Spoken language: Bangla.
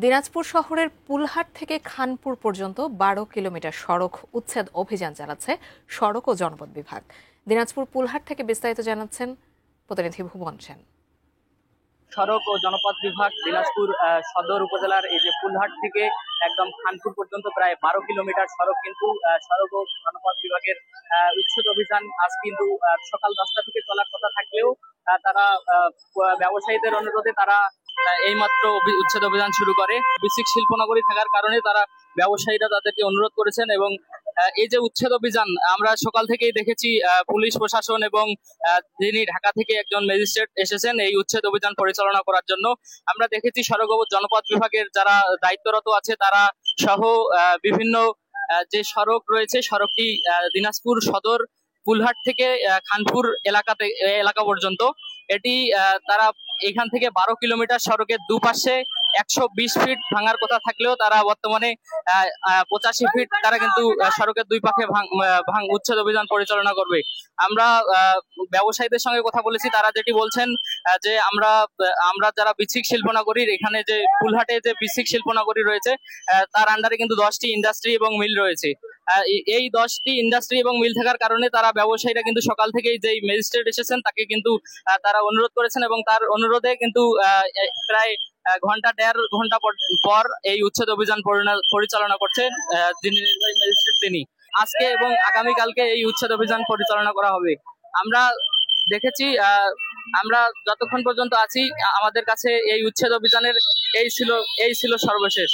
দিনাজপুর শহরের পুলহাট থেকে খানপুর পর্যন্ত ১২ কিলোমিটার সড়ক উচ্ছেদ অভিযান চালাচ্ছে সড়ক ও জনপথ বিভাগ। দিনাজপুর পুলহাট থেকে বিস্তারিত জানাচ্ছেন প্রতিনিধি ভুবন সেন। সড়ক ও জনপথ বিভাগ দিনাজপুর সদর উপজেলার এই যে পুলহাট থেকে একদম খানপুর পর্যন্ত প্রায় ১২ কিলোমিটার সড়ক কিন্তু সড়ক ও জনপথ বিভাগের উচ্ছেদ অভিযান আজ কিন্তু সকাল 10টা থেকে চলার কথা থাকলেও তারা ব্যবসায়ীদের অনুরোধে তারা এইমাত্র উচ্ছেদ অভিযান শুরু করে। বিসিক শিল্পনগরী থাকার কারণে তারা ব্যবসায়ীরা তাদেরকে অনুরোধ করেছেন এবং এই যে উচ্ছেদ অভিযান আমরা সকাল থেকেই দেখেছি পুলিশ প্রশাসন এবং যিনি ঢাকা থেকে একজন ম্যাজিস্ট্রেট এসেছেন এই উচ্ছেদ অভিযান পরিচালনা করার জন্য। আমরা দেখেছি সড়ক ও জনপথ বিভাগের যারা দায়িত্বরত আছে তারা সহ বিভিন্ন যে সড়ক রয়েছে সড়কটি দিনাজপুর সদর পুলহাট থেকে খানপুর এলাকা পর্যন্ত এটি তারা এখান থেকে ১২ কিলোমিটার সড়কের দুপাশে ১২০ ফিট ভাঙার কথা থাকলেও তারা বর্তমানে ৮৫ ফিট তারা কিন্তু সড়কের দুই পাশে উচ্ছেদ অভিযান পরিচালনা করবে। আমরা ব্যবসায়ীদের সঙ্গে কথা বলেছি, তারা যেটি বলছেন যে আমরা যারা বিসিক শিল্পনগরীর এখানে যে পুলহাটে যে বিসিক শিল্পনগরী রয়েছে তার আন্ডারে কিন্তু 10টি ইন্ডাস্ট্রি এবং মিল রয়েছে। এই 10টি ইন্ডাস্ট্রি এবং মিল থাকার কারণে তারা ব্যবসায়ীরা কিন্তু সকাল থেকেই যে ম্যাজিস্ট্রেট এসেছেন তাকে কিন্তু তারা অনুরোধ করেছেন এবং তার অনুরোধে কিন্তু প্রায় দেড় ঘন্টা পর এই উচ্ছেদ অভিযান পরিচালনা করছেন যিনি নির্বাহী ম্যাজিস্ট্রেট তিনি। আজকে এবং আগামীকালকে এই উচ্ছেদ অভিযান পরিচালনা করা হবে। আমরা দেখেছি আমরা যতক্ষণ পর্যন্ত আছি আমাদের কাছে এই উচ্ছেদ অভিযানের এই ছিল সর্বশেষ।